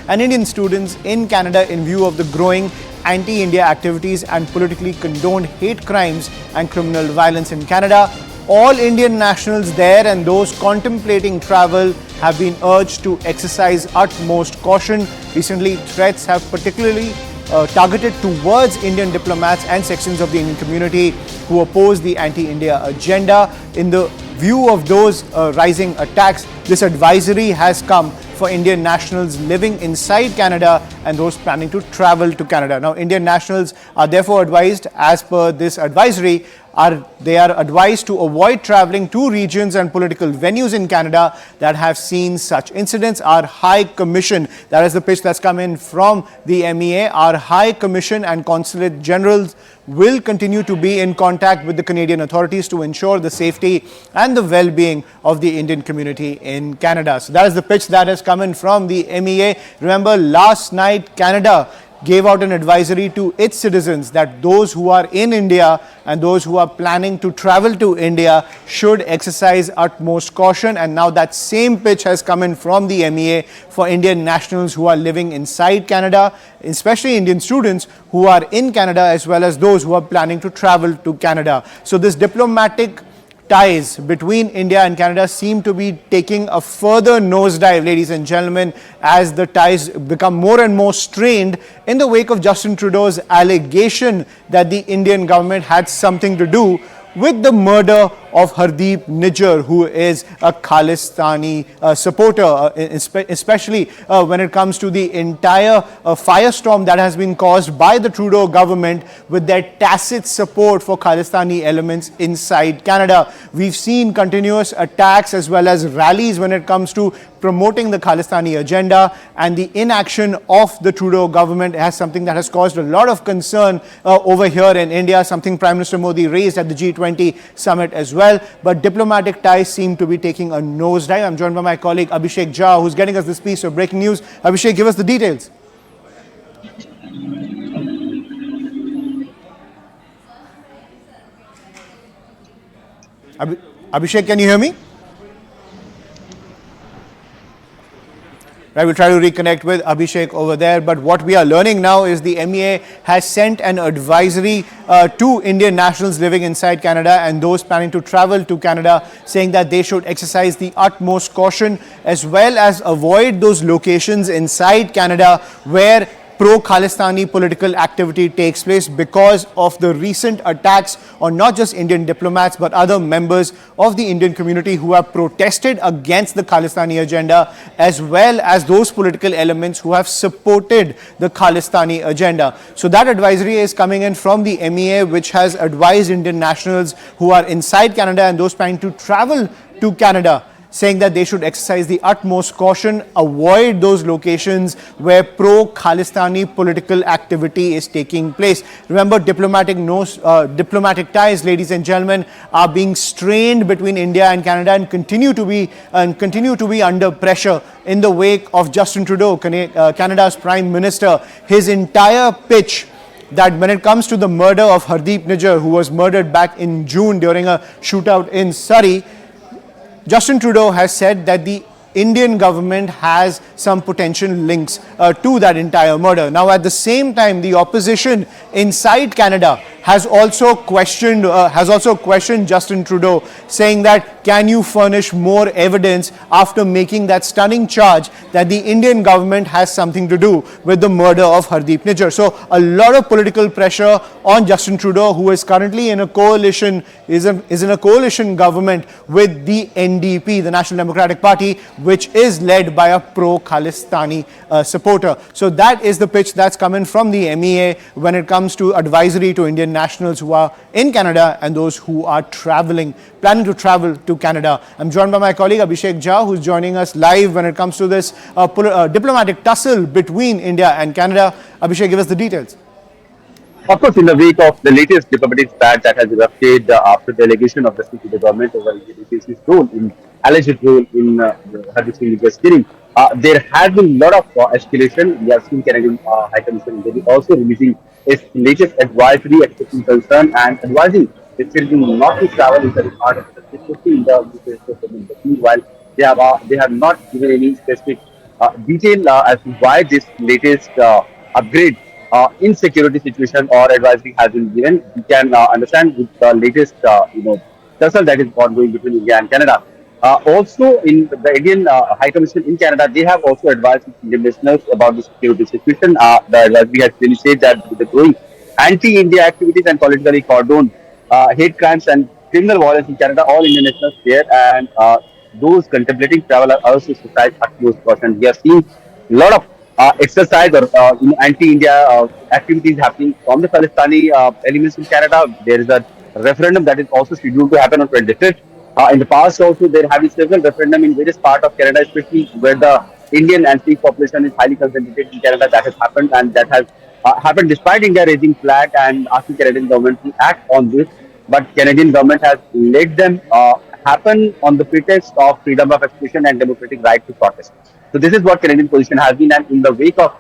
and Indian students in Canada in view of the growing anti-India activities and politically condoned hate crimes and criminal violence in Canada. All Indian nationals there and those contemplating travel have been urged to exercise utmost caution. Recently, threats have particularly targeted towards Indian diplomats and sections of the Indian community who oppose the anti-India agenda. In the view of those rising attacks, this advisory has come for Indian nationals living inside Canada and those planning to travel to Canada. Now, Indian nationals are therefore advised, as per this advisory, they are advised to avoid travelling to regions and political venues in Canada that have seen such incidents. Our High Commission, that is the pitch that's come in from the MEA, our High Commission and Consulate Generals will continue to be in contact with the Canadian authorities to ensure the safety and the well-being of the Indian community in Canada. So that is the pitch that has come in from the MEA. Remember, last night Canada gave out an advisory to its citizens that those who are in India and those who are planning to travel to India should exercise utmost caution. And now that same pitch has come in from the MEA for Indian nationals who are living inside Canada, especially Indian students who are in Canada, as well as those who are planning to travel to Canada. So this diplomatic ties between India and Canada seem to be taking a further nosedive, ladies and gentlemen, as the ties become more and more strained in the wake of Justin Trudeau's allegation that the Indian government had something to do with the murder of Hardeep Nijjar, who is a Khalistani supporter, especially when it comes to the entire firestorm that has been caused by the Trudeau government with their tacit support for Khalistani elements inside Canada. We've seen continuous attacks as well as rallies when it comes to promoting the Khalistani agenda, and the inaction of the Trudeau government has something that has caused a lot of concern over here in India, something Prime Minister Modi raised at the G20 summit as well. But diplomatic ties seem to be taking a nosedive. I'm joined by my colleague Abhishek Jha, who's getting us this piece of breaking news. Abhishek, give us the details. Abhishek, can you hear me? Right, we'll try to reconnect with Abhishek over there. But what we are learning now is the MEA has sent an advisory to Indian nationals living inside Canada and those planning to travel to Canada, saying that they should exercise the utmost caution as well as avoid those locations inside Canada where pro-Khalistani political activity takes place because of the recent attacks on not just Indian diplomats but other members of the Indian community who have protested against the Khalistani agenda, as well as those political elements who have supported the Khalistani agenda. So that advisory is coming in from the MEA, which has advised Indian nationals who are inside Canada and those planning to travel to Canada, saying that they should exercise the utmost caution, avoid those locations where pro-Khalistani political activity is taking place. Remember, diplomatic ties, ladies and gentlemen, are being strained between India and Canada and continue to be under pressure in the wake of Justin Trudeau, Canada's Prime Minister. His entire pitch that when it comes to the murder of Hardeep Nijjar, who was murdered back in June during a shootout in Surrey, Justin Trudeau has said that the Indian government has some potential links to that entire murder. Now, at the same time, the opposition inside Canada has also questioned Justin Trudeau, saying that can you furnish more evidence after making that stunning charge that the Indian government has something to do with the murder of Hardeep Nijjar. So a lot of political pressure on Justin Trudeau, who is currently in a coalition, is in a coalition government with the NDP, the National Democratic Party, which is led by a pro-Khalistani supporter. So that is the pitch that's coming from the MEA when it comes to advisory to Indian nationals who are in Canada and those who are planning to travel to Canada. I'm joined by my colleague Abhishek Jha, who's joining us live when it comes to this diplomatic tussle between India and Canada. Abhishek, give us the details. Of course, in the wake of the latest diplomatic spat that has erupted after the allegation of the government over the alleged role in Hardeep Singh Nijjar's killing, there has been a lot of escalation. We have seen Canadian High Commission also releasing its latest advisory expressing concern and advising the children not to travel into the part of the especially in the meanwhile, they have not given any specific detail as to why this latest upgrade in security situation or advisory has been given. We can understand with the latest, tussle that is ongoing between India and Canada. Also, in the Indian High Commission in Canada, they have also advised Indian listeners about the security situation. The advisory has clearly said that with the growing anti-India activities and politically cordoned hate crimes and criminal violence in Canada, all Indian nationals there and those contemplating travel are also exercise utmost caution. We have seen a lot of exercise or anti-India activities happening from the Palestinian elements in Canada. There is a referendum that is also scheduled to happen on 25th. In the past, also there have been several referendum in various parts of Canada, especially where the Indian and Sikh population is highly concentrated in Canada. That has happened, and that has happened despite India raising flag and asking Canadian government to act on this. But Canadian government has let them happen on the pretext of freedom of expression and democratic right to protest. So this is what Canadian position has been, and in the wake of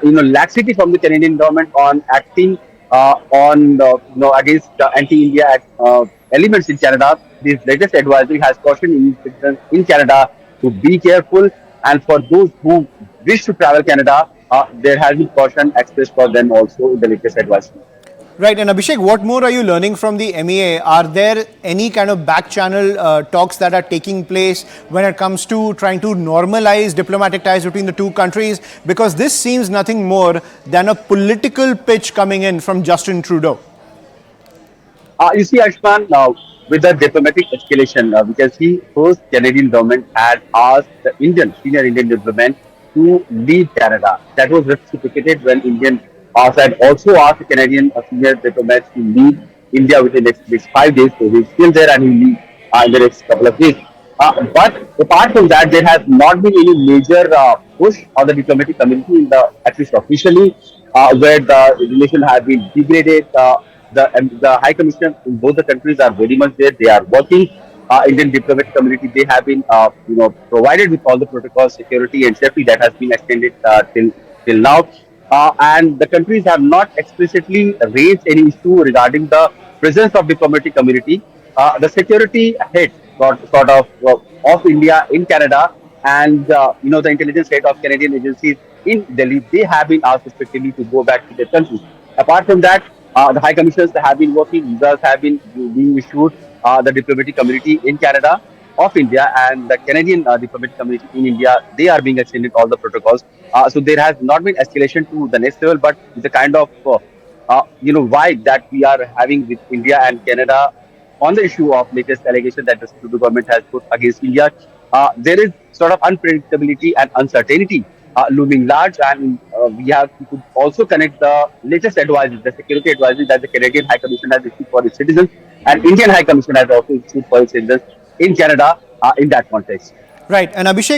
laxity from the Canadian government on acting on against anti-India elements in Canada, this latest advisory has cautioned citizens in Canada to be careful, and for those who wish to travel Canada, there has been caution expressed for them also in the latest advisory. Right, and Abhishek, what more are you learning from the MEA? Are there any kind of back channel talks that are taking place when it comes to trying to normalize diplomatic ties between the two countries? Because this seems nothing more than a political pitch coming in from Justin Trudeau. You see, Ashman, with the diplomatic escalation, we can see first Canadian government had asked the senior Indian diplomat to leave Canada. That was reciprocated when Indian side also asked the Canadian senior diplomats to leave India within the next 5 days. So he's still there and he'll leave in the next couple of days. But apart from that, there has not been any major push on the diplomatic community, at least officially, where the relation has been degraded. The High Commission in both the countries are very much there. They are working. Indian diplomatic community, they have been provided with all the protocols, security and safety that has been extended till now. And the countries have not explicitly raised any issue regarding the presence of diplomatic community. The security head of India in Canada and the intelligence head of Canadian agencies in Delhi, they have been asked respectively to go back to their countries. Apart from that, the high commissions have been working, visas have been being issued. The diplomatic community in Canada of India and the Canadian diplomatic community in India, they are being extended all the protocols. So there has not been escalation to the next level, but the kind of vibe that we are having with India and Canada on the issue of latest allegation that the Trudeau government has put against India, there is sort of unpredictability and uncertainty looming large, and we could also connect the latest advisory, the security advisory that the Canadian High Commission has issued for its citizens, and Indian High Commission has also issued for its citizens in Canada in that context. Right, and Abhishek,